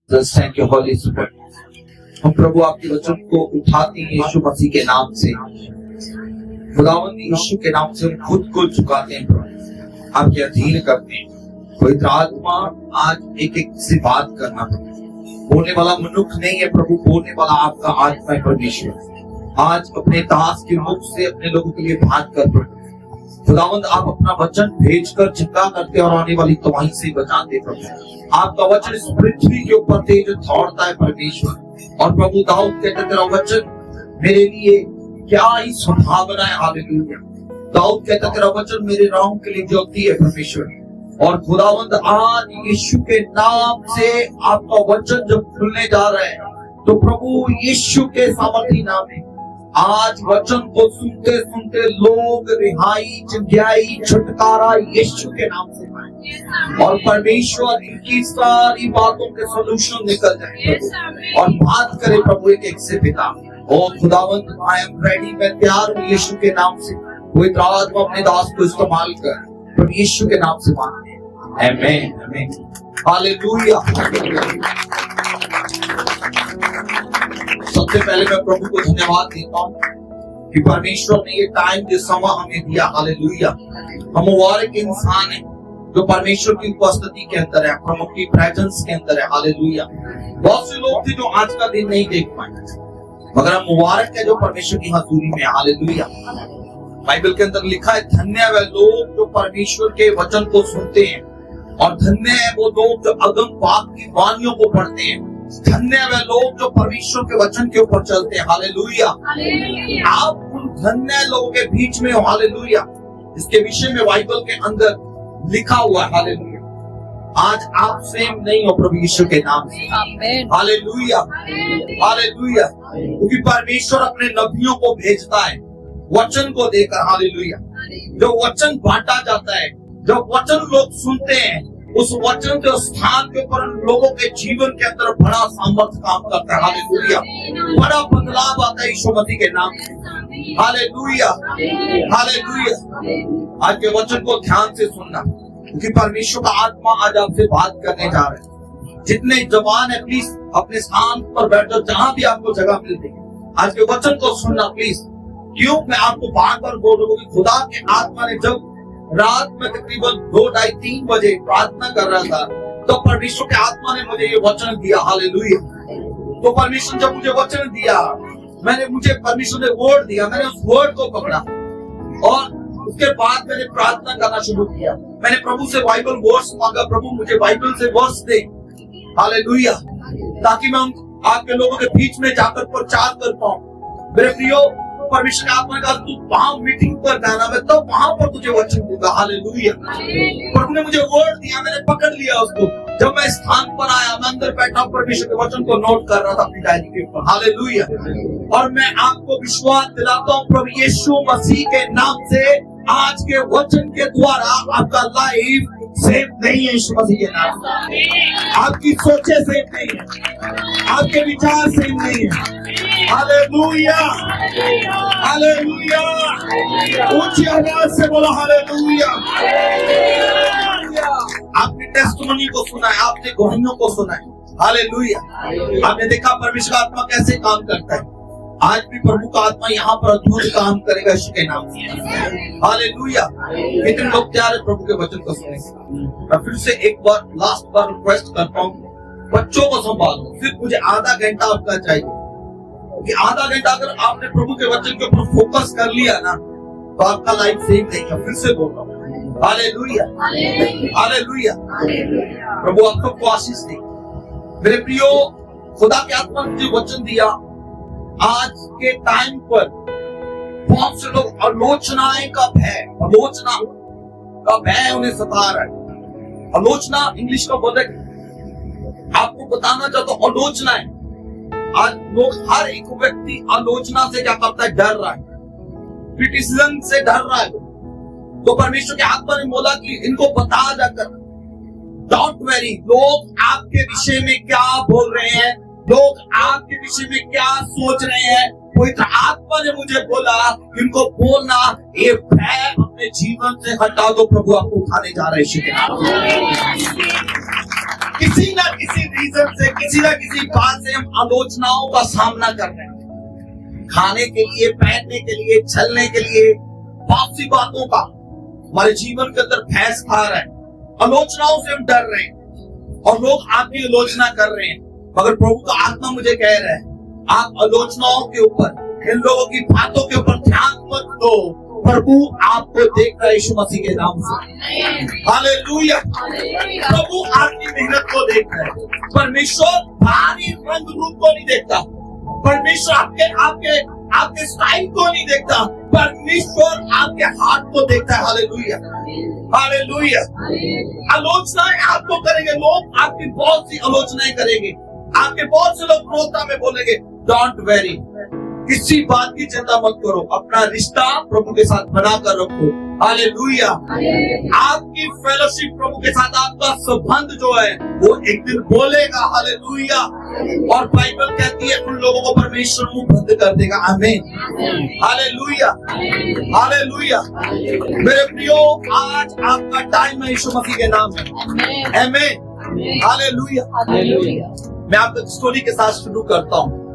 Just thank you, Holy Spirit. हम प्रभु आपके वचन को उठाते हैं यीशु मसीह के नाम से। खुदावंद यीशु के नाम से हम खुद को झुकाते हैं प्रभु, आपके अधीन करते हैं। पवित्र आत्मा आज एक एक से बात करना प्रभु, बोलने वाला मनुष्य नहीं है प्रभु, बोलने वाला आपका आत्मा है परमेश्वर। आज अपने दास के मुख से अपने लोगों के लिए बात कर प्रभु। खुदावंद आप अपना वचन भेजकर जिंदा करते और आने वाली तबाही से बचाते प्रभु। आपका वचन इस पृथ्वी के ऊपर तेज दौड़ता है परमेश्वर। और प्रभु दाऊद कहते तेरा वचन मेरे लिए क्या ही संभावना है। हालेलुया। दाऊद कहता तेरा वचन मेरे राहों के लिए ज्योति है परमेश्वर। और खुदावंद आज यीशु के नाम से आपका वचन जब खुलने जा रहा है तो प्रभु यीशु के सामर्थी नाम में आज वचन को सुनते सुनते लोग रिहाई, जंगियाई, छुटकारा यीशु के नाम से पाए और परमेश्वर इनकी सारी बातों के सॉल्यूशन निकल जाए और बात करे प्रभु एक एक से पिता। ओ खुदावंद आई एम रेडी, मैं तैयार हूँ यीशु के नाम से। कोई रात में अपने दास को इस्तेमाल कर प्रभु यीशु के नाम से मांगते हैं। आमीन आमीन हालेलुया। सबसे पहले मैं प्रभु को धन्यवाद देता हूँ कि परमेश्वर ने ये टाइम जो समय हमें दिया। हालेलुया। हम मुबारक इंसान हैं जो परमेश्वर की उपस्थिति के अंदर है, प्रभु की प्रेजेंस के अंदर है। हालेलुया। बहुत से लोग थे जो आज का दिन नहीं देख पाए, मगर हम मुबारक है जो परमेश्वर की हजूरी में। हालेलुया। बाइबल के अंदर लिखा है धन्य है वे लोग जो परमेश्वर के वचन को सुनते हैं और धन्य है वो लोग जो अगम बात की वाणियों को पढ़ते हैं। धन्य है वे लोग जो परमेश्वर के वचन के ऊपर चलते हैं। हालेलुया। आप उन धन्य लोगों के बीच में हो। हालेलुया। इसके विषय में बाइबल के अंदर लिखा हुआ है। हालेलुया। आज आप सेम नहीं हो प्रभु यीशु के नाम से। Hallelujah hallelujah. क्योंकि परमेश्वर अपने नबियों को भेजता है वचन को देकर। हालेलुया। जो वचन बांटा जाता है, जब वचन लोग सुनते हैं, उस वचन के स्थान के ऊपर लोगों के जीवन के अंदर बड़ा सामर्थ्य काम करता है। हालेलुया। बड़ा बदलाव आता है यीशु मसीह के नाम से। Hallelujah hallelujah. आज के वचन को ध्यान से सुनना क्योंकि परमेश्वर का आत्मा आज आपसे बात करने जा रहे हैं। जितने जवान है प्लीज अपने स्थान पर बैठ जाओ, जहां भी आपको जगह मिलती है। आज के वचन को सुनना प्लीज। क्यों मैं आपको बार बार बोल रहा हूँ कि खुदा के आत्मा ने जब रात में तकरीबन 2, 2:30, 3 बजे प्रार्थना कर रहा था तो परमेश्वर के आत्मा ने मुझे ये वचन दिया। हालेलुया। तो परमेश्वर जब मुझे वचन दिया, मुझे परमेश्वर ने वर्ड दिया, मैंने उस वर्ड को पकड़ा और उसके बाद मैंने प्रार्थना करना शुरू किया। मैंने प्रभु से बाइबल वर्स मांगा, प्रभु मुझे बाइबल से वर्स दे। हालेलुया। ताकि मैं आपके लोगों के बीच में जाकर प्रचार कर पाऊं। मेरे प्रियो, परमेश्वर का आत्मा का तू वहां मीटिंग पर जाना, मैं तो वहां पर तुझे वचन दूंगा। हालेलुया। प्रभु ने मुझे वर्ड दिया, मैंने पकड़ लिया उसको। जब मैं स्थान पर आया, मैं अंदर बैठा परमेश्वर के वचन को नोट कर रहा था अपनी डायरी के ऊपर। हालेलुया। और मैं आपको विश्वास दिलाता हूँ प्रभु यीशु मसीह के नाम से आज के वचन के द्वारा आपका लाइफ सेफ नहीं है। यीशु मसीह के नाम से आपकी सोचे सेफ नहीं है, आपके विचार सेफ नहीं है। Hallelujah hallelujah. ऊंची आवाज से बोलो हालेलुया। आपने टेस्टिमनी को सुना है, आपने गवाहियों को सुना है। हालेलुया। आपने देखा परमेश्वर का आत्मा कैसे काम करता है। आज भी प्रभु का आत्मा यहाँ पर अद्भुत काम करेगा यीशु के नाम से। हालेलुया। कितने लोग तैयार है प्रभु के वचन को सुनने। मैं फिर से एक बार लास्ट बार रिक्वेस्ट करता हूँ, बच्चों को संभालो। सिर्फ मुझे आधा घंटा आपका चाहिए कि आधा घंटा अगर आपने प्रभु के वचन के ऊपर फोकस कर लिया ना तो आपका लाइफ सेम नहीं है। फिर से बोल रहा हूँ हालेलुया हालेलुया। प्रभु आप सबको आशीष दे। मेरे प्रियो, खुदा के आत्मा ने मुझे वचन दिया। आज के टाइम पर बहुत से लोग आलोचनाएं का भय, आलोचना का भय उन्हें सता रहा है। आलोचना इंग्लिश का वर्ड है, आपको बताना चाहता हूं आलोचना है। आज लोग, हर एक व्यक्ति आलोचना से क्या करता है, डर रहा है, क्रिटिसिज्म से डर रहा है। तो परमेश्वर के आत्मा ने बोला कि इनको बता जाकर, डोंट वरी, लोग आपके विषय में क्या बोल रहे हैं, लोग आपके विषय में क्या सोच रहे हैं। पवित्र आत्मा ने मुझे बोला इनको बोलना, ये भय अपने जीवन से हटा दो। प्रभु आपको उठाने जा रहे हैं किसी ना किसी रीजन से, किसी ना किसी बात से हम आलोचनाओं का सामना कर रहे हैं। खाने के लिए, पहनने के लिए, चलने के लिए, बहुत सी बातों का हमारे जीवन के अंदर भैंस खा रहा है। आलोचनाओं से हम डर रहे हैं और लोग आपकी आलोचना कर रहे हैं, मगर प्रभु का आत्मा मुझे कह रहा है, आप आलोचनाओं के ऊपर, इन लोगों की बातों के ऊपर ध्यान मत दो। प्रभु आपको देख रहा है यीशु मसीह के नाम से। हालेलुया। प्रभु आपकी मेहनत को देख रहा है। परमेश्वर बाहरी रंग रूप को नहीं देखता, परमेश्वर आपके स्टाइल को नहीं देखता, परमेश्वर आपके हाथ को देखता है। Hallelujah, hallelujah. आलोचनाएं आपको करेंगे लोग, आपकी बहुत सी आलोचनाएं करेंगे, आपके बहुत से लोग क्रोधता में बोलेंगे। डोंट वेरी, किसी बात की चिंता मत करो, अपना रिश्ता प्रभु के साथ बना कर रखो। हालेलुया। आपकी फेलोशिप प्रभु के साथ, आपका संबंध जो है वो एक दिन बोलेगा। हालेलुया। और बाइबल कहती है उन लोगों को परमेश्वर मुंह बंद कर देगा। आमीन। Hallelujah, hallelujah. मेरे प्रियो, आज आपका टाइम है यीशु मसीह के नाम में। आमीन। हालेलुया। मैं आपको स्टोरी के साथ शुरू करता हूँ।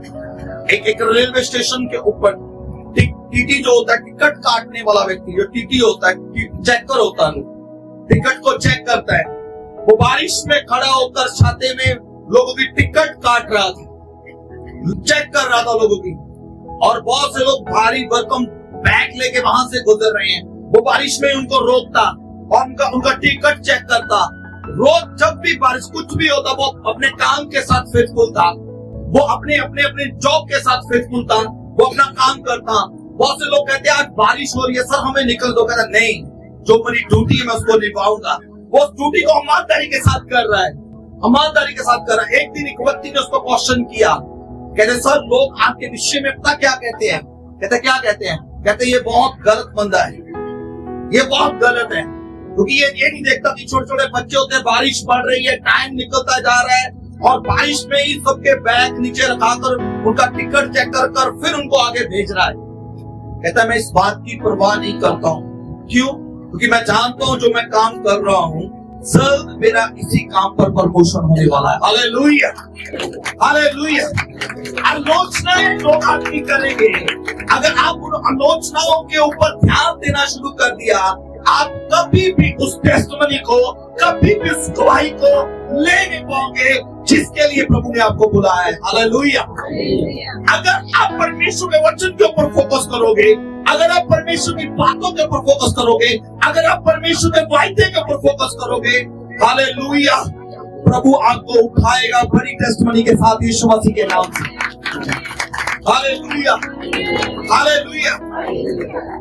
एक रेलवे स्टेशन के ऊपर टीटी जो होता है, टिकट काटने वाला व्यक्ति, जो टीटी होता है, चेकर होता है, टिकट को चेक करता है। वो बारिश में खड़ा होकर छाते में लोगों की टिकट काट रहा था, चेक कर रहा था लोगों की। और बहुत से लोग भारी भरकम बैग लेके वहां से गुजर रहे हैं। वो बारिश में उनको रोकता और उनका टिकट चेक करता। रोज जब भी बारिश कुछ भी होता, वो अपने काम के साथ फेथफुल था, वो अपने जॉब के साथ फेथफुल था, वो अपना काम करता। बहुत से लोग कहते हैं आज बारिश हो रही है सर, हमें निकल दो। कहता नहीं, जो मेरी ड्यूटी है मैं उसको निभाऊंगा। वो उस ड्यूटी को ईमानदारी के साथ कर रहा है, ईमानदारी के साथ कर रहा है। एक दिन एक व्यक्ति ने उसको क्वेश्चन किया, कहते सर लोग आपके विषय में पता क्या कहते हैं? कहते क्या कहते हैं? कहते ये बहुत गलत बंदा है, ये बहुत गलत है, क्योंकि ये नहीं देखता कि छोटे छोटे बच्चे होते हैं, बारिश पड़ रही है, टाइम निकलता जा रहा है और बारिश में ही सबके बैग नीचे रखाकर उनका टिकट चेक कर फिर उनको आगे भेज रहा है। कहता मैं इस बात की परवाह नहीं करता हूँ। क्यों? क्योंकि मैं जानता हूँ जो मैं काम कर रहा हूँ जल्द मेरा इसी काम पर प्रमोशन होने वाला है। Hallelujah, hallelujah. आलोचनाएं लोग आपकी करेंगे, अगर आप उन आलोचनाओं के ऊपर ध्यान देना शुरू कर दिया, आप कभी भी उस टेस्टिमनी को, कभी भी उस गवाही को ले नहीं पाओगे जिसके लिए प्रभु ने आपको बुलाया है। हालेलुया। अगर आप परमेश्वर के वचन के ऊपर फोकस करोगे, अगर आप परमेश्वर की बातों के ऊपर फोकस करोगे, अगर आप परमेश्वर के वायदे के ऊपर फोकस करोगे, हालेलुया, प्रभु आपको उठाएगा बड़ी टेस्टिमनी के साथ यीशु मसीह के नाम से। Hallelujah, hallelujah.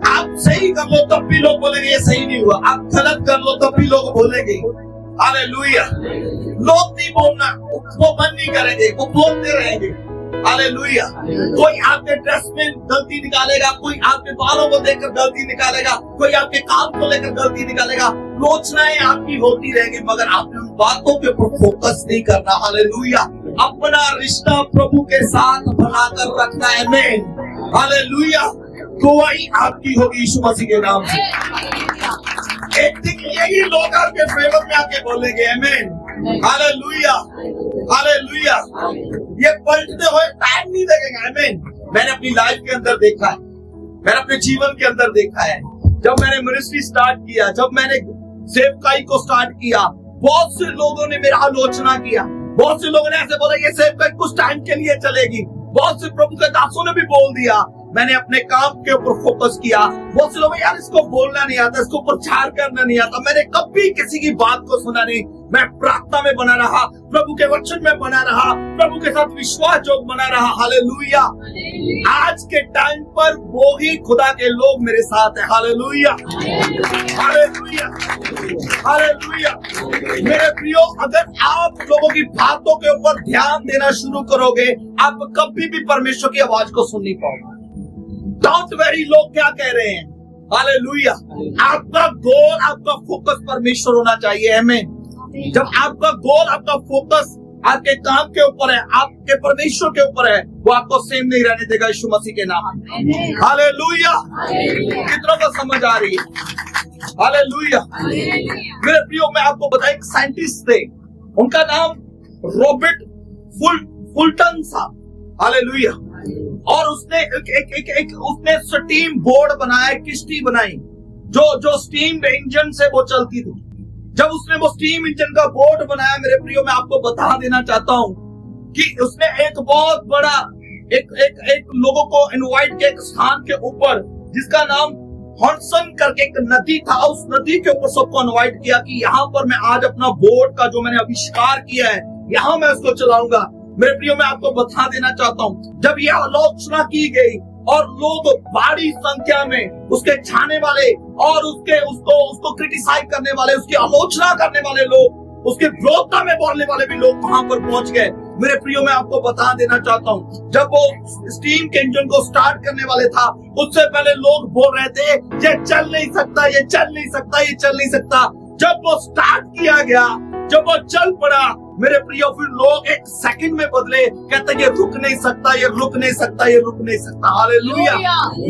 आप सही कर लो तब भी लोग बोलेंगे ये सही नहीं हुआ, आप गलत कर लो तब भी लोग बोलेंगे। हालेलुया। लोग नहीं बोलना, वो बंद नहीं करेंगे, वो बोलते रहेंगे। हालेलुया। कोई आपके ड्रेस में गलती निकालेगा, कोई आपके बालों को देखकर गलती निकालेगा, कोई आपके काम को लेकर गलती निकालेगा। आलोचनाएं आपकी होती रहेंगी, मगर आपने उन बातों के ऊपर फोकस नहीं करना। हालेलुया। अपना रिश्ता प्रभु के साथ बनाकर रखना है। आमीन। हालेलुया। गवाही आपकी होगी यीशु मसीह के नाम से। एक दिन यही लोग आपके फेवर में आके बोलेंगे आमीन। Hallelujah, hallelujah. ये पलटते हुए टाइम नहीं लगेगा। आमीन। मैंने अपनी लाइफ के अंदर देखा है, मैंने अपने जीवन के अंदर देखा है, जब मैंने मिनिस्ट्री स्टार्ट किया, जब मैंने सेवकाई को स्टार्ट किया, बहुत से लोगों ने मेरा आलोचना किया, बहुत से लोगों ने ऐसे बोला ये सेवकाई कुछ टाइम के लिए चलेगी। बहुत से प्रभु के दासों ने भी बोल दिया। मैंने अपने काम के ऊपर फोकस किया। बहुत से लोग यार इसको बोलना नहीं आता, इसको प्रचार करना नहीं आता। मैंने कभी किसी की बात को सुना नहीं। मैं प्रार्थना में बना रहा, प्रभु के वचन में बना रहा, प्रभु के साथ विश्वास जोग बना रहा। हालेलुया। आज के टाइम पर वो ही खुदा के लोग मेरे साथ है। Hallelujah, hallelujah, hallelujah. मेरे प्रियो, अगर आप लोगों की बातों के ऊपर ध्यान देना शुरू करोगे, आप कभी भी परमेश्वर की आवाज को सुन नहीं पाओगे। डोंट वेरी लोग क्या कह रहे हैं। हालेलुया। आपका गोल, आपका फोकस परमेश्वर होना चाहिए। आमीन। जब आपका गोल, आपका फोकस आपके काम के ऊपर है, आपके परमेश्वर के ऊपर है, वो आपको सेम नहीं रहने देगा यीशु मसीह के नाम में। हालेलुया। कितनों को समझ आ रही है? हालेलुया। मेरे प्रियो, मैं आपको बताऊं, एक साइंटिस्ट थे, उनका नाम रॉबर्ट फुलटन साहब, हालेलुया। और उसने उसने स्टीम बोर्ड बनाया, किश्ती बनाई जो स्टीम इंजन से वो चलती थी। जब उसने वो स्टीम इंजन का बोर्ड बनाया, मेरे प्रियो, मैं आपको बता देना चाहता हूं कि उसने एक बहुत बड़ा एक लोगों को इनवाइट किया एक स्थान के ऊपर, जिसका नाम हॉन्सन करके एक नदी था। उस नदी के ऊपर सबको इनवाइट किया कि यहाँ पर मैं आज अपना बोर्ड का जो मैंने आविष्कार किया है, यहाँ मैं उसको चलाऊंगा। मेरे प्रियो, मैं आपको बता देना चाहता हूँ, जब यह आलोचना की गई और लोग बड़ी संख्या में उसके छाने वाले और उसको क्रिटिसाइज करने वाले, उसकी आलोचना करने वाले लोग, उसके विरोधता में बोलने वाले भी लोग वहां पर पहुंच गए। मेरे प्रियो, मैं आपको बता देना चाहता हूँ, जब वो स्टीम के इंजन को स्टार्ट करने वाले था, उससे पहले लोग बोल रहे थे ये चल नहीं सकता, ये चल नहीं सकता, ये चल नहीं सकता। जब वो स्टार्ट किया गया, जब वो चल पड़ा, मेरे प्रियो, फिर लोग एक सेकंड में बदले, कहते ये रुक नहीं सकता, ये रुक नहीं सकता, ये रुक नहीं सकता। हालेलुया।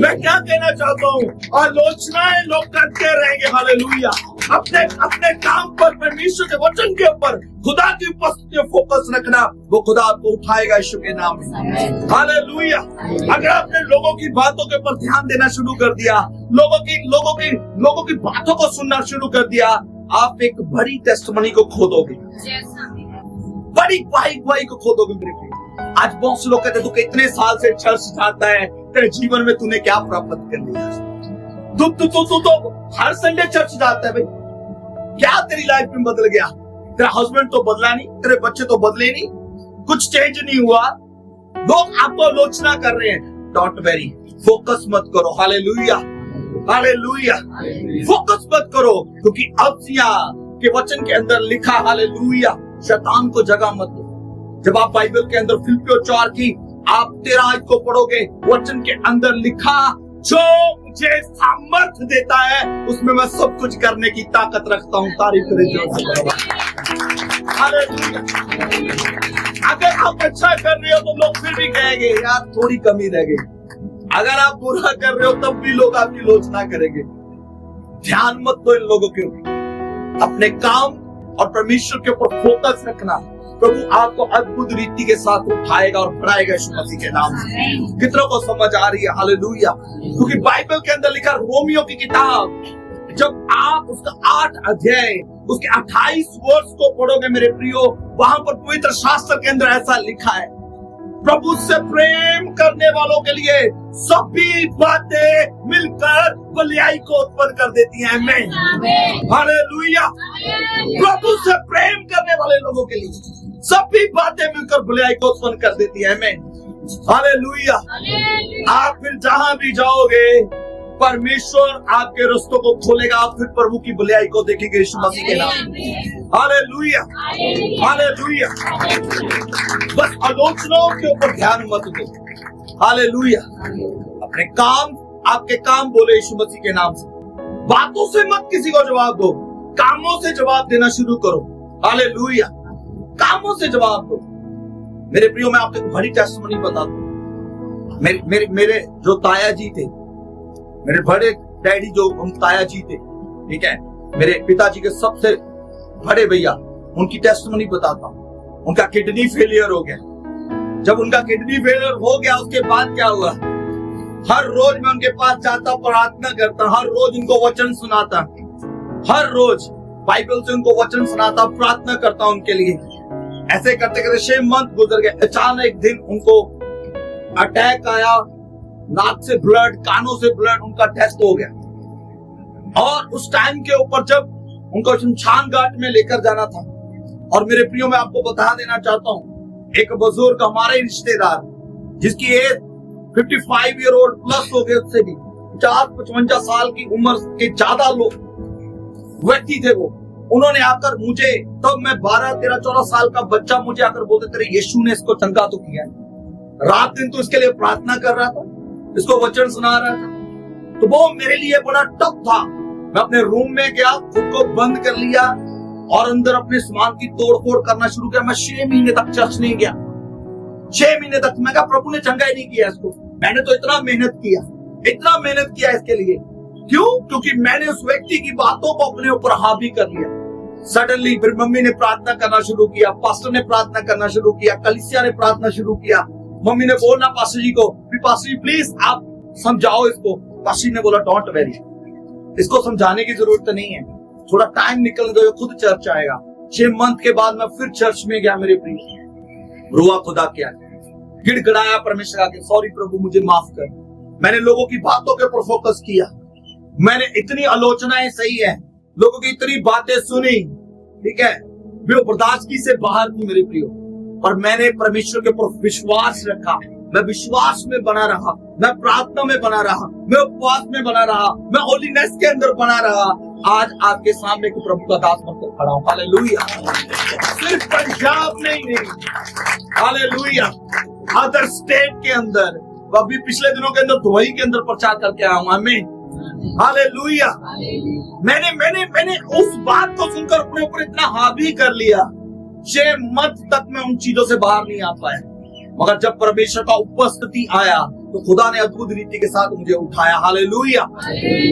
मैं क्या कहना चाहता हूँ, आलोचनाएं लोग करते रहेंगे, हालेलुया। अपने काम पर, परमेश्वर के वचन के ऊपर, खुदा की उपस्थिति में फोकस रखना, वो खुदा आपको उठाएगा यीशु के नाम में। हालेलुया। अगर आपने लोगों की बातों के ऊपर ध्यान देना शुरू कर दिया, लोगों की बातों को सुनना शुरू कर दिया, आप एक बड़ी टेस्टिमनी को खो दोगे, बड़ी वाही को खो दोगे। मेरे प्रिय, आज बहुत से लोग कहते हैं तू कितने साल से चर्च जाता है, तेरे जीवन में तूने क्या प्राप्त कर लिया? तू तो हर संडे चर्च जाता है भाई, क्या तेरी लाइफ में बदल गया? तेरा हस्बैंड तो बदला नहीं, तेरे बच्चे तो बदले नहीं, कुछ चेंज नहीं हुआ। लोग आपको आलोचना कर रहे हैं, डोंट वेरी, फोकस मत करो। Hallelujah, hallelujah. फोकस मत करो, क्योंकि अब्सिया के वचन के अंदर लिखा, हालेलुया, शैतान को जगह मत दो। जब आप बाइबल के अंदर फिलिप्पियों 4 की आप 13 आयत को पढ़ोगे, वचन के अंदर लिखा, जो मुझे सामर्थ्य देता है उसमें मैं सब कुछ करने की ताकत रखता हूँ। तारीफ करें जोर से। हालेलुया। अगर आप अच्छा कर रहे हो तो लोग फिर भी कहेंगे यार थोड़ी कमी रह गई। अगर आप बुरा कर रहे हो तब भी लोग आपकी आलोचना करेंगे। ध्यान मत दो इन लोगों के ऊपर, अपने काम और परमेश्वर के ऊपर फोकस रखना। प्रभु आपको अद्भुत रीति के साथ उठाएगा और बढ़ाएगा यीशु मसीह के नाम से। कितनों को समझ आ रही है? हालेलुया। क्योंकि बाइबल के अंदर लिखा, रोमियो की किताब, जब आप उसका 8 अध्याय उसके 28 वर्ष को पढ़ोगे मेरे प्रियो, वहां पर पवित्र शास्त्र के अंदर ऐसा लिखा है, प्रभु से प्रेम करने वालों के लिए सभी बातें मिलकर भलाई को उत्पन्न कर देती हैं। आमीन, हालेलुया। प्रभु से प्रेम करने वाले लोगों के लिए सभी बातें मिलकर भलाई को उत्पन्न कर देती हैं। आमीन, हालेलुया। आप फिर जहां भी जाओगे, परमेश्वर आपके रास्तों को खोलेगा, आप फिर प्रभु की भलाई को देखेंगे यीशु मसीह के नाम में। Hallelujah, hallelujah. बस आलोचनाओं के ऊपर ध्यान मत दो। हालेलुया। अपने काम, आपके काम बोले यीशु मसीह के नाम से। बातों से मत किसी को जवाब दो, कामों से जवाब देना शुरू करो। हालेलुया। कामों से जवाब दो। मेरे प्रियो, मैं आपको एक बड़ी टेस्टिमनी बता दूं। मेरे जो ताया जी थे, मेरे बड़े डैडी जो हम ताया जी थे, ठीक है, मेरे पिताजी के सबसे बड़े भैया, उनकी टेस्टिमनी बताता हूँ। उनका किडनी फेलियर हो गया। जब उनका किडनी फेलियर हो गया, उसके बाद क्या हुआ? हर रोज मैं उनके पास जाता, प्रार्थना करता, हर रोज उनको वचन सुनाता, हर रोज बाइबल से उनको वचन सुनाता, प्रार्थना करता उनके लिए। ऐसे करते करते 6 मंथ गुजर गए। अचानक एक दिन उनको अटैक आया, नाक से ब्लड, कानों से ब्लड, उनका टेस्ट हो गया। और उस टाइम के ऊपर जब उनको शमशान घाट में लेकर जाना था, और मेरे प्रियो, मैं आपको बता देना चाहता हूँ, एक बुजुर्ग हमारे रिश्तेदार जिसकी एज 55 ईयर ओल्ड प्लस हो गए, उससे भी 50-55 साल की उम्र के ज्यादा लोग व्यक्ति थे वो, उन्होंने आकर मुझे, तब मैं 12, 13, 14 साल का बच्चा, मुझे आकर बोलते तेरे यीशु ने इसको चंगा तो किया है। रात दिन तो इसके लिए प्रार्थना कर रहा था, इसको वचन सुना रहा था। तो वो मेरे लिए बड़ा टफ था। मैं अपने रूम में गया, खुद को बंद कर लिया और अंदर अपने सामान की तोड़फोड़ करना शुरू किया। मैं 6 महीने तक चर्च नहीं गया। 6 महीने तक मैं कहा प्रभु ने चंगा ही नहीं किया इसको। मैंने तो इतना मेहनत किया इसके लिए। क्यों? क्योंकि मैंने उस व्यक्ति की बातों को अपने ऊपर हावी कर लिया। सडनली फिर मम्मी ने प्रार्थना करना शुरू किया, पास्टर ने प्रार्थना करना शुरू किया, कलीसिया ने प्रार्थना शुरू किया। मम्मी ने बोलना पास्टर जी को, पास्टर जी प्लीज आप समझाओ इसको। पास्टर जी ने बोला डोंट वेरी, इसको समझाने की जरूरत नहीं है, थोड़ा टाइम निकलने दो, खुद चर्च आएगा। 6 मंथ के बाद मैं फिर चर्च में गया मेरे प्रिय, रुआ खुदा क्या, गिड़गिड़ाया परमेश्वर आके, सॉरी प्रभु मुझे माफ कर। मैंने लोगों की बातों के ऊपर फोकस किया, मैंने इतनी आलोचनाएं सही है, लोगों की इतनी बातें सुनी, ठीक है, वो बर्दाश्त से बाहर थी मेरे प्रियो, और मैंने परमेश्वर के ऊपर विश्वास रखा। मैं विश्वास में बना रहा, मैं प्रार्थना में बना रहा, मैं उपवास में बना रहा, मैं होलीनेस के अंदर बना रहा। आज आपके सामने को प्रभु का दास बनकर खड़ा हूं। हालेलुया। सिर्फ पंजाब में ही नहीं, हालेलुया, अदर स्टेट के अंदर, अभी पिछले दिनों के अंदर दुबई के अंदर प्रचार करके आया हूं। आमीन, हालेलुया। मैंने उस बात को सुनकर अपने ऊपर इतना हावी कर लिया, 6 मंथ तक मैं उन चीजों से बाहर नहीं आ पाया, मगर जब परमेश्वर का उपस्थिति आया तो खुदा ने अद्भुत रीति के साथ मुझे उठाया। हालेलुया।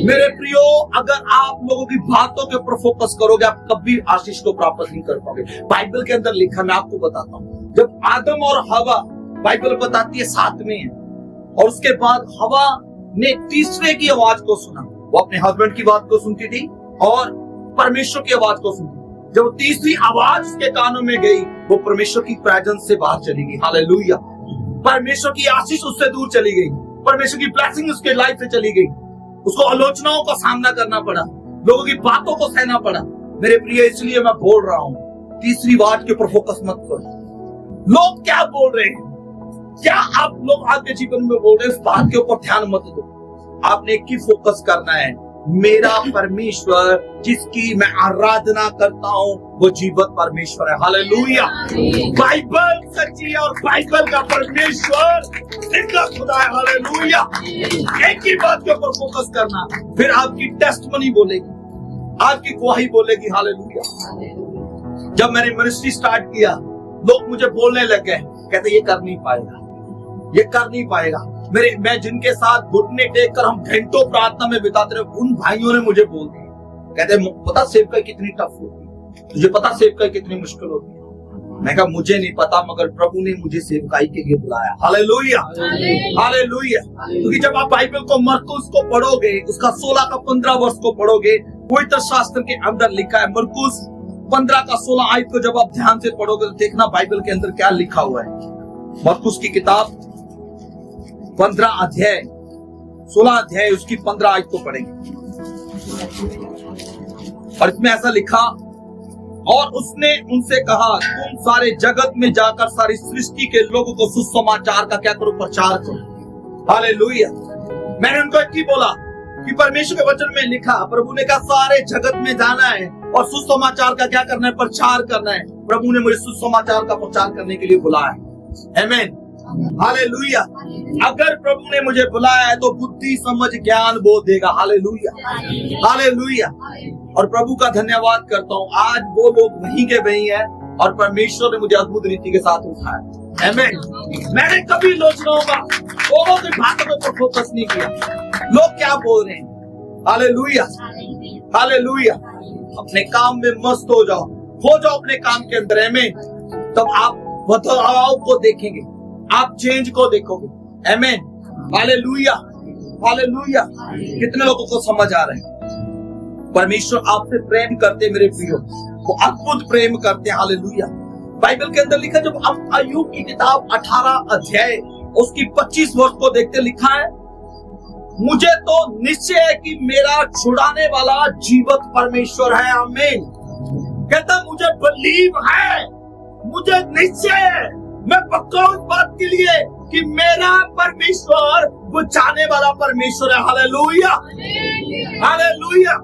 मेरे प्रियो, अगर आप लोगों की बातों के ऊपर फोकस करोगे, आप कभी आशीष को प्राप्त नहीं कर पाओगे। बाइबल के अंदर लिखा, मैं आपको बताता हूँ, जब आदम और हवा, बाइबल बताती है 7 में है, और उसके बाद हवा ने तीसरे की आवाज को सुना। वो अपने हस्बैंड की बात को सुनती थी और परमेश्वर की आवाज को सुनती। जब तीसरी आवाज उसके कानों में गई, वो परमेश्वर की प्रेजेंस से बाहर चली गई। हालेलुया। परमेश्वर की आशीष उससे दूर चली गई, परमेश्वर की ब्लेसिंग उसके लाइफ से चली गई। उसको आलोचनाओं का सामना करना पड़ा, लोगों की बातों को सहना पड़ा। मेरे प्रिय, इसलिए मैं बोल रहा हूँ, तीसरी बात के ऊपर फोकस मत करो। लोग क्या बोल रहे हैं, क्या आप लोग आपके जीवन में बोल रहे हैं, इस बात के ऊपर ध्यान मत दो। आपने एक ही फोकस करना है, मेरा परमेश्वर जिसकी मैं आराधना करता हूँ वो जीवित परमेश्वर है। हालेलुया। बाइबल सच्ची है और बाइबल का परमेश्वर जिंदा खुदा है। हालेलुया। एक ही बात के ऊपर फोकस करना, फिर आपकी टेस्टमनी बोलेगी, आपकी गवाही बोलेगी। हालेलुया। जब मैंने मिनिस्ट्री स्टार्ट किया, लोग मुझे बोलने लग गए, कहते ये कर नहीं पाएगा, ये कर नहीं पाएगा। मैं जिनके साथ घुटने टेक कर हम घंटों प्रार्थना में बिताते रहे, उन भाइयों ने मुझे बोल दिया, कहते पता सेवकाई कितनी टफ होती है, तुझे पता सेवकाई कितनी मुश्किल होती है। मैं कहा मुझे नहीं पता, मगर प्रभु ने मुझे सेवकाई के लिए बुलाया। Hallelujah, hallelujah. क्योंकि जब आप बाइबल को मरकुस को पढ़ोगे, उसका 16 का 15 वर्ष को पढ़ोगे, पवित्र शास्त्र के अंदर लिखा है, मरकुस 15 का 16 आयत को जब आप ध्यान से पढ़ोगे तो देखना बाइबल के अंदर क्या लिखा हुआ है। मरकुस की किताब 15 अध्याय 16 अध्याय उसकी 15 आयत को पढ़ेंगे, और इसमें ऐसा लिखा, और उसने उनसे कहा तुम सारे जगत में जाकर सारी सृष्टि के लोगों को सुसमाचार का क्या करो, प्रचार करो। हालेलुया। मैंने उनको एक ही बोला कि परमेश्वर के वचन में लिखा, प्रभु ने कहा सारे जगत में जाना है और सुसमाचार का क्या करना है, प्रचार करना है। प्रभु ने मुझे सुसमाचार का प्रचार करने के लिए बुलाया है। आमीन, हालेलुया। अगर प्रभु ने मुझे बुलाया है तो बुद्धि समझ ज्ञान बोध देगा। Hallelujah, hallelujah. और प्रभु का धन्यवाद करता हूँ, आज वो लोग वहीं के वहीं हैं और परमेश्वर ने मुझे अद्भुत रीति के साथ उठाया। आमीन। मैंने कभी लोचनाओं का, लोगों की बातों पर फोकस नहीं किया, लोग क्या बोल रहे हैं। Hallelujah, hallelujah. अपने काम में मस्त हो जाओ अपने काम के अंदर। आमीन। तब आप बदलाव को देखेंगे, आप चेंज को देखोगे। आमीन, हालेलुया, हालेलुया। कितने लोगों को समझ आ रहे हैं? परमेश्वर आपसे प्रेम करते मेरे प्रियो, वो अद्भुत प्रेम करते हैं। हालेलुया। बाइबल के अंदर लिखा, जब आप अय्यूब की किताब 18 अध्याय उसकी 25 वर्ष को देखते, लिखा है मुझे तो निश्चय है कि मेरा छुड़ाने वाला जीवित परमेश्वर है। आमीन। कहता मुझे बिलीव है, मुझे निश्चय है, मैं पक्का उस बात के लिए कि मेरा परमेश्वर वो जाने वाला परमेश्वर है। Hallelujah, hallelujah.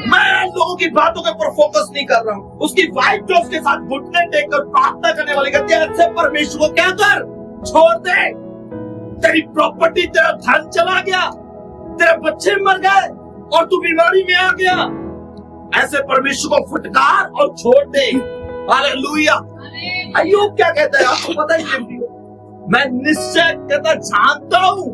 मैं लोगों की बातों के ऊपर फोकस नहीं कर रहा हूँ। उसकी वाइफ जो उसके साथ घुटने टेक कर प्रार्थना करने वाली कहती है, ऐसे परमेश्वर को क्या कर, छोड़ दे, तेरी प्रॉपर्टी, तेरा धन चला गया, तेरे बच्चे मर गए और तू बीमारी में आ गया, ऐसे परमेश्वर को फटकार और छोड़ दे। हालेलुया। अय्यूब क्या कहता है आपको पता ही नहीं। मैं निश्चय कहता जानता हूँ,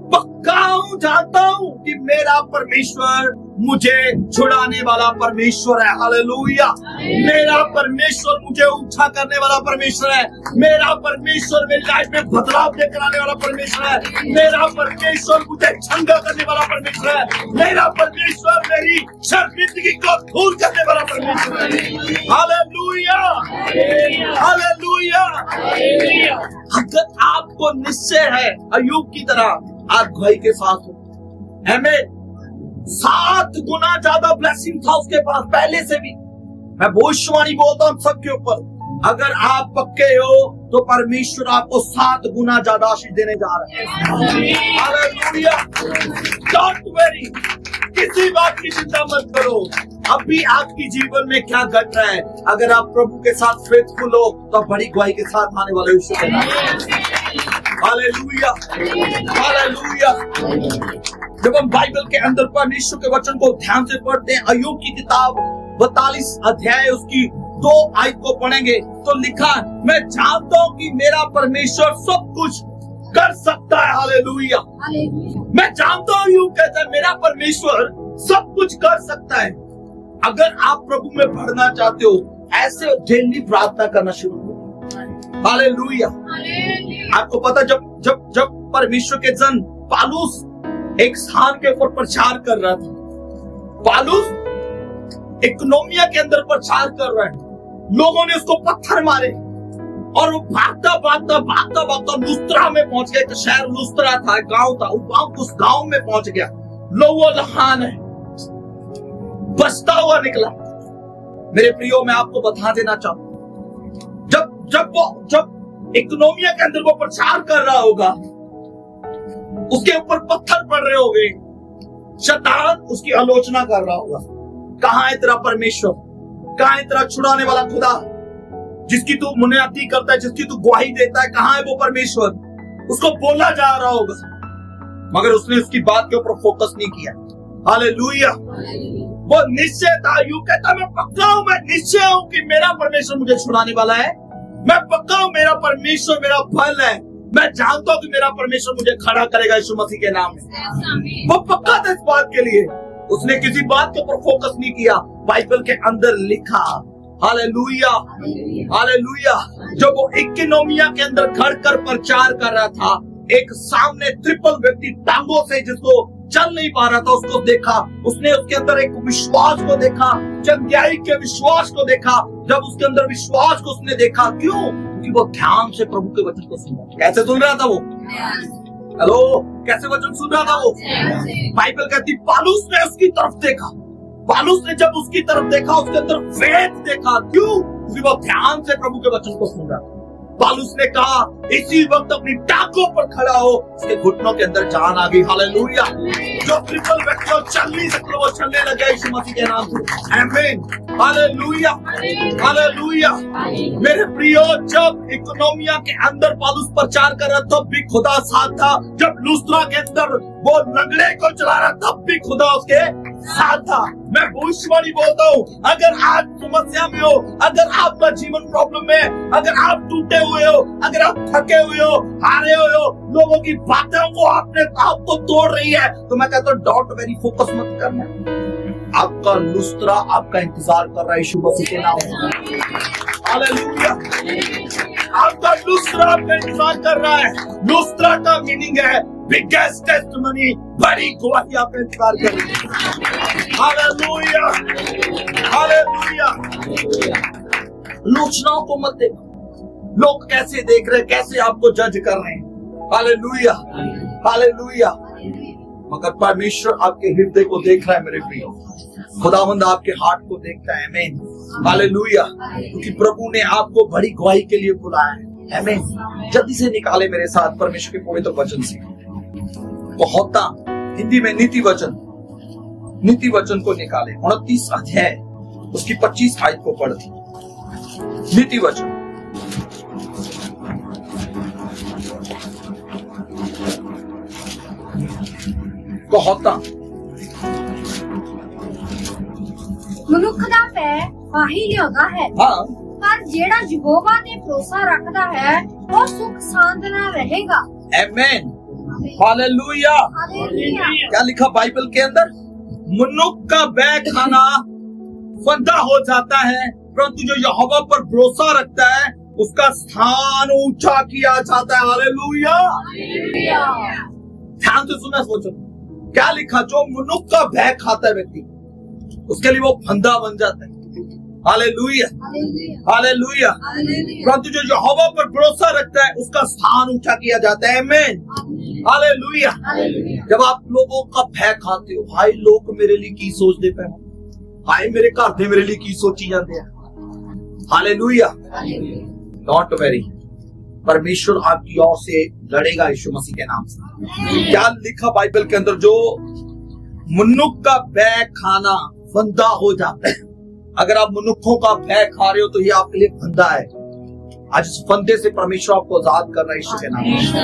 पक्का हूँ, जानता हूँ कि मेरा परमेश्वर मुझे छुड़ाने वाला परमेश्वर है। हालेलुया। मेरा परमेश्वर मुझे उठा करने वाला परमेश्वर है। मेरा परमेश्वर मेरी लाइफ में बदलाव लेकर आने वाला परमेश्वर है। मेरा परमेश्वर मुझे चंगा करने वाला परमेश्वर है। मेरा परमेश्वर मेरी शर्मिंदगी को दूर करने वाला परमेश्वर है। Hallelujah, hallelujah. अगर आपको निश्चय है अय्यूब की तरह आप भाई के साथ हो, हमें 7 गुना ज्यादा ब्लेसिंग था उसके पास पहले से भी। मैं भविष्यवाणी बोलता हूं सबके ऊपर, अगर आप पक्के हो तो परमेश्वर आपको 7 गुना ज्यादा आशीष देने जा रहे हैं। हालेलुया। डोंट वरी, किसी बात की चिंता मत करो। अभी आपकी जीवन में क्या घट रहा है, अगर आप प्रभु के साथ फेथफुल हो तो बड़ी गवाही के साथ आने वाले यीशु के नाम। Hallelujah, hallelujah. जब हम बाइबल के अंदर परमेश्वर के वचन को ध्यान से पढ़ते हैं, अय्यूब की किताब 42 अध्याय उसकी 2 आयत को पढ़ेंगे तो लिखा, मैं जानता हूं कि मेरा परमेश्वर सब कुछ कर सकता है। हालेलुया। मैं जानता हूं, यूं कहता है, मेरा परमेश्वर सब कुछ कर सकता है। अगर आप प्रभु में बढ़ना चाहते हो, ऐसे डेली प्रार्थना करना शुरू करो। हालेलुया। आपको पता, जब परमेश्वर के जन पालूस एक स्थान के ऊपर प्रचार कर रहा था, पालूस इकोनोमिया के अंदर प्रचार कर रहा है, लोगों ने उसको पत्थर मारे और वो भागता भागता भागता भागता लुस्त्रा में पहुंच गया। एक शहर लुस्त्रा था, गांव था, उस गांव में पहुंच गया। लोगो लहान है, बचता हुआ निकला। मेरे प्रियो, मैं आपको बता देना चाहूं, जब इकोनोमिया के अंदर वो प्रचार कर रहा होगा, उसके ऊपर पत्थर पड़ रहे होंगे, शैतान उसकी आलोचना कर रहा होगा, कहां है तेरा परमेश्वर, कहां है तेरा छुड़ाने वाला खुदा जिसकी तू मुनादी करता है, जिसकी तू गवाही देता है, कहां है वो परमेश्वर, उसको बोला जा रहा होगा। मगर उसने उसकी बात के ऊपर फोकस नहीं किया। हालेलुया। वो निश्चय था, यूं कहता, मैं पक्का हूं, मैं निश्चय हूं कि मेरा परमेश्वर मुझे छुड़ाने वाला है। मैं पक्का हूं, मेरा परमेश्वर मेरा फल है। मैं जानता हूं कि मेरा परमेश्वर मुझे खड़ा करेगा यीशु मसीह के नाम में। वो पक्का था इस बात के लिए। उसने किसी बात के ऊपर फोकस नहीं किया। बाइबल के अंदर लिखा, हालेलुया, हालेलुया, जब वो इकोनोमिया के अंदर खड़ कर प्रचार कर रहा था, एक सामने ट्रिपल व्यक्ति टांगों से जिसको चल नहीं पा रहा था, उसको देखा। उसने उसके अंदर एक विश्वास को देखा, चंद्याई के विश्वास को देखा। जब उसके अंदर विश्वास को उसने देखा, क्यों? क्योंकि वो ध्यान से प्रभु के वचन को सुन रहा। कैसे सुन रहा था वो? हेलो, कैसे वचन सुन रहा था वो? बाइबल कहती, पालूस ने उसकी तरफ देखा। पालूस ने जब उसकी तरफ देखा, उसके अंदर फेथ देखा। क्यों? क्योंकि वो ध्यान से प्रभु के वचन को सुन रहा था। पालूस ने कहा, इसी वक्त अपनी टांगों पर खड़ा हो। उसके घुटनों के अंदर जान आ गई। हालेलुया। जो ट्रिपल व्यक्ति चल नहीं सकते, वो चलने लगे यीशु मसीह के नाम से। आमीन। Hallelujah, hallelujah. मेरे प्रियो, जब इकोनोमिया के अंदर पालूस प्रचार कर रहा, तब भी खुदा साथ था। जब लुस्त्रा के अंदर वो लंगड़े को चला रहा, तब भी खुदा उसके साथ था। मैं भविष्यवाणी बोलता हूँ, अगर आप समस्या में हो, अगर आपका जीवन प्रॉब्लम में, अगर आप टूटे हुए हो, अगर आप थके हुए हो, हारे हुए हो, लोगों की बातों को आपको तोड़ रही है, तो मैं कहता हूँ, डोंट वेरी, फोकस मत करना। आपका लुस्त्रा आपका इंतजार कर रहा है यीशु मसीह के नाम में। हालेलुया। आपका लुस्त्रा आपका इंतजार कर रहा है। लुस्त्रा का मीनिंग है बिगेस्ट टेस्टिमनी, बड़ी गवाही आपका इंतजार कर रही है। Hallelujah, hallelujah. लोचनाओं को मत देखो, लोग कैसे देख रहे हैं, कैसे आपको जज कर रहे हैं। Hallelujah, hallelujah. मगर परमेश्वर आपके हृदय को देख रहा है मेरे प्रियो। खुदावंद आपके हार्ट को देखता है। आमीन, हालेलुया। क्योंकि प्रभु ने आपको बड़ी गवाही के लिए बुलाया है। आमीन। जल्दी से निकाले मेरे साथ परमेश्वर के पवित्र वचन से। होता हिंदी में नीति वचन को निकाले। 29 अध्याय उसकी 25 आयत को पढ़ती। नीति वचन, होता मनुख दा पैर फाही लियाਉਂਦਾ है, हाँ, पर जेड़ा यहोवा ते भरोसा रखदा है वो सुख शांत ना रहेगा। आमीन, हालेलुया। हालेलुया। क्या लिखा बाइबल के अंदर? मनुख का बैग खाना फंदा हो जाता है, परंतु जो यहोवा पर भरोसा रखता है उसका स्थान ऊंचा किया जाता है। हालेलुया। ध्यान से सुना, सोचो क्या लिखा, जो मनुख का बैग खाता है व्यक्ति उसके लिए वो फंदा बन जाता है। Hallelujah, hallelujah. परंतु जो यहोवा पर भरोसा रखता है उसका स्थान ऊंचा किया जाता है। आमीन, हालेलुया। जब आप लोगों का भय खाते हो, भाई लोग मेरे लिए की सोचते पे, भाई मेरे घर दे मेरे लिए की सोची जाते हैं। हालेलुया। नॉट वेरी, परमेश्वर आपकी ओर से लड़ेगा यीशु मसीह के नाम से। क्या लिखा बाइबल के अंदर, जो मनुख का बैग खाना फंदा हो जाता है। अगर आप मनुखों का बैग खा रहे हो तो ये आपके लिए फंदा है। आज इस फंदे से परमेश्वर आपको आजाद कर रहा है यीशु के नाम से।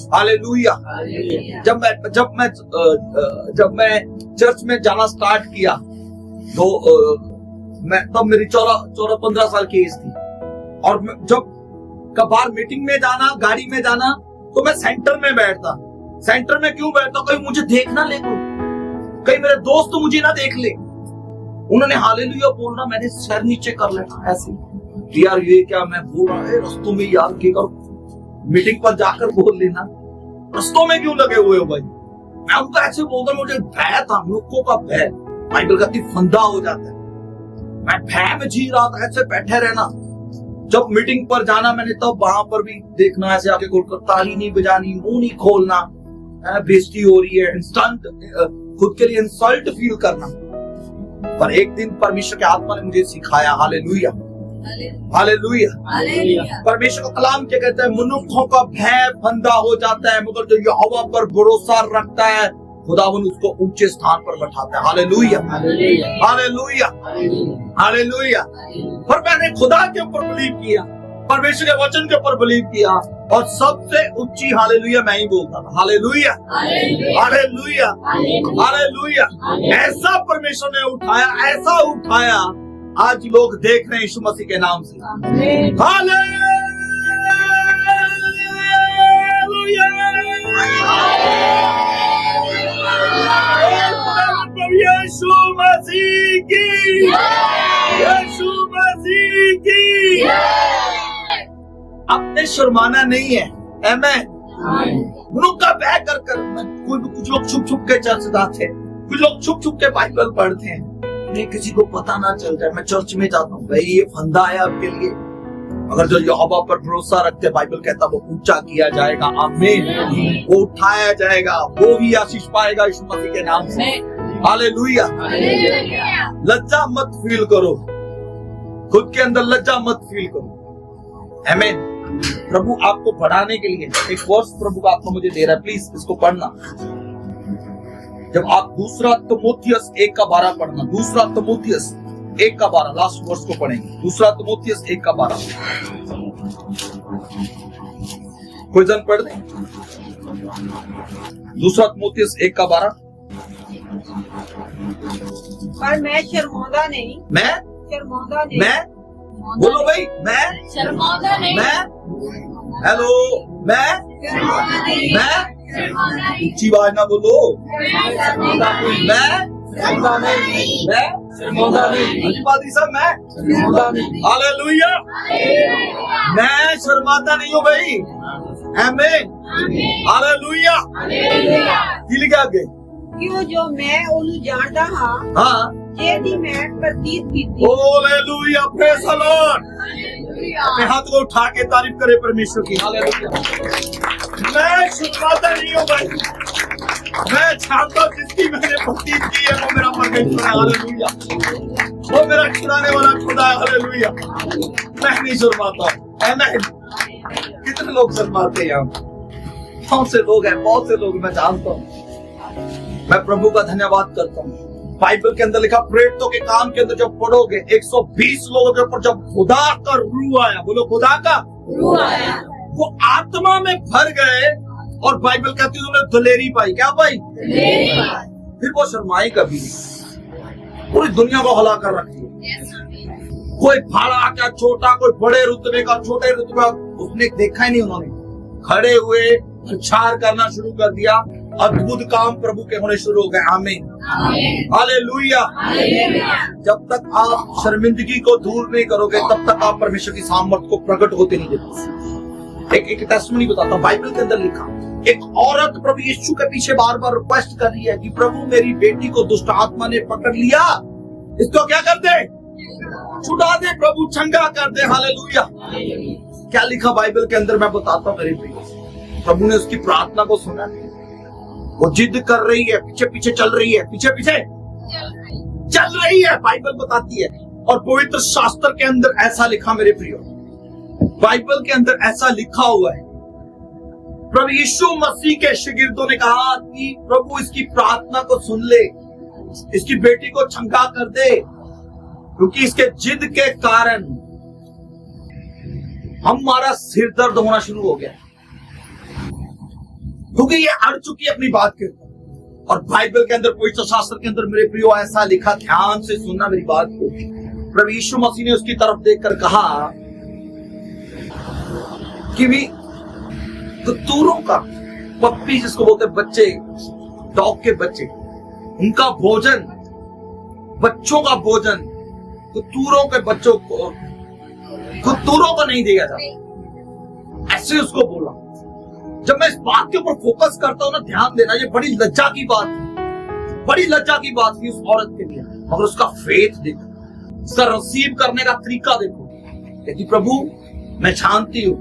हालेलुया। जब मैं चर्च में जाना स्टार्ट किया तो तब मेरी 14-15 साल की एज थी, और जब कबार मीटिंग में जाना, गाड़ी में जाना, तो मैं सेंटर में बैठता। सेंटर में क्यों बैठता? कहीं मुझे देख ना ले, कहीं मेरे दोस्त मुझे ना देख ले। उन्होंने हालेलुया बोलना, मैंने सर नीचे कर लेना ऐसे, यार ये क्या मैं बोल रहा है, रस्तों में यार के कर मीटिंग पर जाकर बोल लेना, रस्तों में क्यों लगे हुए हो भाई। मैं उनको ऐसे बोलता, मुझे भय था, मनुखों का भय बाइबल कहती फंदा हो जाता है। मैं भय में जी रहा था, ऐसे बैठे रहना। जब मीटिंग पर जाना मैंने, तब वहां पर भी देखना, ऐसे आके खोलकर ताली नहीं बजानी, मुंह नहीं खोलना, बेइज्जती हो रही है, इंस्टेंट खुद के लिए इंसल्ट फील करना। पर एक दिन परमेश्वर के आत्मा ने मुझे सिखाया। Hallelujah, hallelujah. परमेश्वर का कलाम क्या कहता है, मनुष्यों का भय फंदा हो जाता है, मगर जो यहोवा पर भरोसा रखता है खुदावन उसको ऊंचे स्थान पर बैठाता है। Hallelujah, hallelujah, hallelujah. पर मैंने खुदा के ऊपर बिलीव किया, परमेश्वर के वचन के ऊपर बिलीव किया, और सबसे ऊंची हालेलुया मैं ही बोलता था। Hallelujah, hallelujah, hallelujah. ऐसा परमेश्वर ने उठाया, ऐसा उठाया, आज लोग देख रहे हैं यीशु मसीह के नाम से। हालेलुया, यीशु मसीह की, यीशु मसीह की। अपने शर्माना नहीं है, आमीन। मनुख का बैग कर कुछ लोग छुप छुप के चर्च जाते हैं, कुछ लोग छुप छुप के बाइबल पढ़ते हैं, नहीं किसी को पता ना चल जाए। मैं चर्च में जाता हूँ, भाई ये फंदा है आपके लिए। अगर जो यहोवा पर भरोसा रखते, बाइबल कहता वो ऊंचा किया जाएगा। आमीन, वो उठाया जाएगा, वो भी आशीष पाएगा यीशु मसीह के नाम से। हालेलुया। लज्जा मत फील करो, खुद के अंदर लज्जा मत फील करो। आमीन। प्रभु आपको बढ़ाने के लिए एक वर्ष प्रभु का आत्मा मुझे दे रहा है, प्लीज इसको पढ़ना। जब आप 2 तीमुथियुस 1:12 पढ़ना, 2 तीमुथियुस 1:12, लास्ट वर्स को पढ़ेंगे। 2 तीमुथियुस 1:12, कोई जन पढ़ दे। 2 तीमुथियुस 1:12। पर मैं शर्मौंदा नहीं, मैं बोलो भाई, मैं शर्मांदा नहीं, हेलो, मैं ऊंची आवाज ना बोलो, हालेलुया। मैं शर्माता नहीं हूँ भाई, आमीन, हालेलुया। लिखा आगे, क्यों जो मैं उन्हें जानता हाँ, हाँ, ये दी मैं प्रतीत की थी। Hallelujah, praise the Lord. अपने हाथ को उठा के तारीफ करे परमेश्वर की। हालेलुया। मैं शर्माता नहीं हूँ भाई, मैं जानता हूँ जिसकी मैंने प्रतीत की है वो मेरा परमेश्वर है। हालेलुया, वो मेरा छुड़ाने वाला खुदा है। हालेलुया, मैं नहीं शर्माता। आमीन। कितने लोग शर्माते हैं यहाँ? बहुत से लोग हैं, बहुत से लोग मैं जानता हूँ। मैं प्रभु का धन्यवाद करता हूँ। बाइबल के अंदर लिखा, प्रेरितों के काम के अंदर जब पढ़ोगे 120 लोगों के ऊपर जब खुदा का रूह आया, बोलो खुदा का रूह आया, वो आत्मा में भर गए, और बाइबल कहती है उन्होंने दलेरी पाई। क्या पाई? फिर वो शर्माई कभी नहीं, पूरी दुनिया को हला कर रखी है। कोई भाड़ा क्या छोटा, कोई बड़े रुतबे का, छोटे रुतबे का, उसने देखा ही नहीं। उन्होंने खड़े हुए प्रचार करना शुरू कर दिया, अद्भुत काम प्रभु के होने शुरू हो गए। आमीन, हालेलुया। जब तक आप शर्मिंदगी को दूर नहीं करोगे तब तक आप परमेश्वर की सामर्थ को प्रकट होते नहीं देते। एक टेस्टिमनी बताता हूं, बाइबल के अंदर लिखा, एक औरत प्रभु यीशु के पीछे बार बार रिक्वेस्ट कर रही है कि प्रभु मेरी बेटी को दुष्ट आत्मा ने पकड़ लिया, इसको क्या कर दे, छुड़ा दे प्रभु, चंगा कर दे। हालेलुया। क्या लिखा बाइबल के अंदर मैं बताता हूं मेरे प्रिय। प्रभु ने उसकी प्रार्थना को सुना, वो जिद कर रही है, पीछे पीछे चल रही है, पीछे पीछे चल रही है, बाइबल बताती है। और पवित्र शास्त्र के अंदर ऐसा लिखा मेरे प्रियो, बाइबल के अंदर ऐसा लिखा हुआ है, प्रभु यीशु मसीह के शागिर्दों ने कहा कि प्रभु इसकी प्रार्थना को सुन ले, इसकी बेटी को चंगा कर दे, क्योंकि इसके जिद के कारण हमारा सिर दर्द होना शुरू हो गया, क्योंकि ये अड़ चुकी है अपनी बात के ऊपर। और बाइबल के अंदर, पवित्र शास्त्र के अंदर मेरे प्रियो ऐसा लिखा, ध्यान से सुनना मेरी बात को। प्रभु यीशु मसीह ने उसकी तरफ देखकर कहा कि भी कतूरों का, पप्पी जिसको बोलते बच्चे, डॉग के बच्चे, उनका भोजन, बच्चों का भोजन कतूरों के बच्चों को, कतूरों को नहीं दिया जाता। ऐसे उसको बोला। जब मैं इस बात के ऊपर फोकस करता हूं ना, ध्यान देना, ये बड़ी लज्जा की बात थी, बड़ी लज्जा की बात थी उस औरत के लिए। मगर उसका फेथ देखो, उसका रिसीव करने का तरीका देखो। कहती प्रभु मैं जानती हूं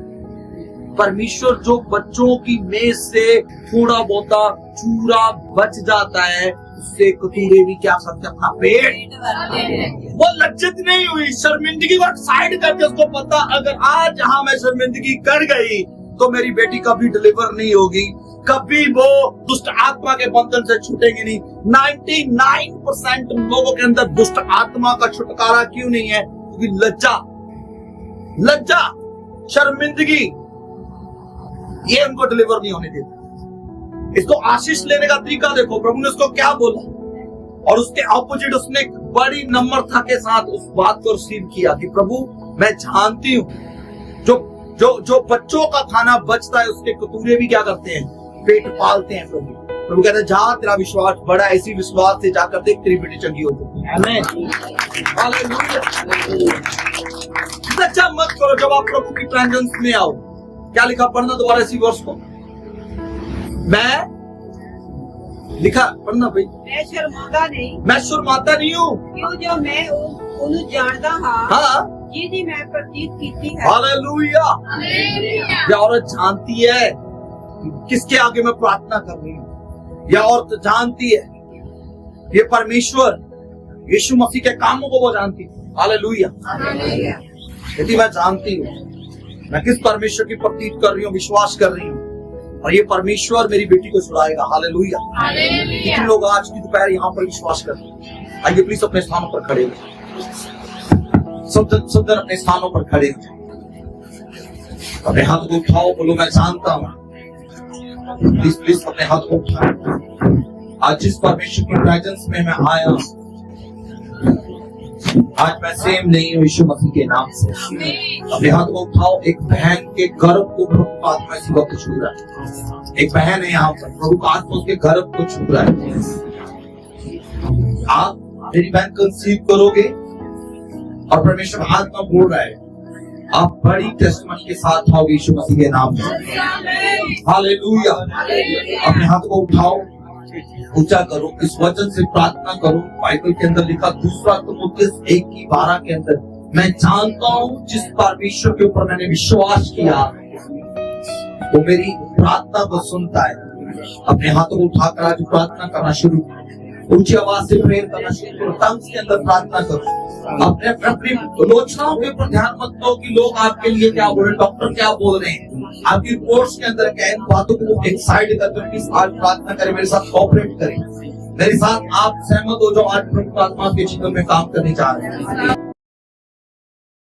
परमेश्वर जो बच्चों की मेज से थोड़ा बहुता चूरा बच जाता है, उससे कतूरे भी क्या सकते अपना पेट। वो लज्जित नहीं हुई, शर्मिंदगी को साइड करके उसको पता, अगर आज यहाँ मैं शर्मिंदगी कर गई तो मेरी बेटी कभी डिलीवर नहीं होगी, कभी वो दुष्ट आत्मा के बंधन से छूटेंगे नहीं। 99% लोगों के अंदर दुष्ट आत्मा का छुटकारा क्यों नहीं है? क्योंकि लज्जा, शर्मिंदगी, ये उनको डिलीवर नहीं होने देता। इसको आशीष लेने का तरीका देखो, प्रभु ने उसको क्या बोला, और उसके ऑपोजिट उसने एक बड़ी नम्रता के साथ उस बात को रिसीव किया कि प्रभु मैं जानती हूँ जो बच्चों का खाना बचता है उसके कतूरे भी क्या करते हैं, पेट पालते हैं। प्रभु कहते हैं जा तेरा विश्वास बड़ा, इसी विश्वास से जाकर देख तेरी बेटी चंगी हो जाती है। आमीन, हालेलुया। लज्जा मत करो जब आप प्रभु की प्रेजेंस में आओ। क्या लिखा, पढ़ना दोबारा इसी वर्ष को, मैं लिखा, पढ़ना भाई। मैं शर्मांदा नहीं, मैं शर्माता नहीं हूँ, क्यों जो मैं उन्हें जानता हाँ जिन्हें मैं प्रतीत कीती है। हालेलुया। यह औरत जानती है किसके आगे मैं प्रार्थना कर रही हूँ, यह औरत जानती है ये परमेश्वर यीशु मसीह के कामों को वो जानती है। हालेलुया। यदि मैं जानती हूँ मैं किस परमेश्वर की प्रतीत कर रही हूँ, विश्वास कर रही हूँ, और ये परमेश्वर मेरी बेटी को छुड़ाएगा। हालेलुया। कितने लोग आज की दोपहर यहाँ पर विश्वास करते हैं? आइए प्लीज अपने स्थानों पर खड़े हो, सब जन अपने स्थानों पर खड़े हो, अपने हाथ को उठाओ, बोलो मैं जानता हूँ। प्लीज अपने हाथ को उठाओ। आज जिस परमेश्वर की प्रेजेंस में मैं आया, आज मैं सेम नहीं हूँ यीशु मसीह के नाम से। अपने हाथ को उठाओ। एक बहन के गर्भ को प्रभु का आत्मा इसी वक्त छू रहा है। एक बहन है यहाँ पर, प्रभु का आत्मा उसके गर्भ को छू रहा है। आप मेरी बहन कंसीव करोगे और परमेश्वर आत्मा बोल रहा है, आप बड़ी टेस्टिमनी के साथ आओगे यीशु मसीह के नाम में। हालेलुया। अपने हाथ को उठाओ, ऊंचा करो, इस वचन से प्रार्थना करो। बाइबल के अंदर लिखा 2 तिमुथियुस 1:12 के अंदर, मैं जानता हूँ जिस परमेश्वर के ऊपर मैंने विश्वास किया वो मेरी प्रार्थना को सुनता है। अपने हाथों को उठाकर आज प्रार्थना करना शुरू करो, ऊंची आवाज से प्रेयर करना शुरू करो, टंग्स के अंदर प्रार्थना करो। अपने अपनी आलोचनाओं के ऊपर ध्यान मत दो कि लोग आपके लिए क्या बोल रहे हैं, डॉक्टर क्या बोल रहे हैं, आपकी रिपोर्ट्स के अंदर क्या है। इन बातों को एक साइड करके प्लीज आज प्रार्थना करें, मेरे साथ कोऑपरेट करें, मेरे साथ आप सहमत हो जो आज प्रभु आत्मा के जीवन में काम करने जा रहे हैं।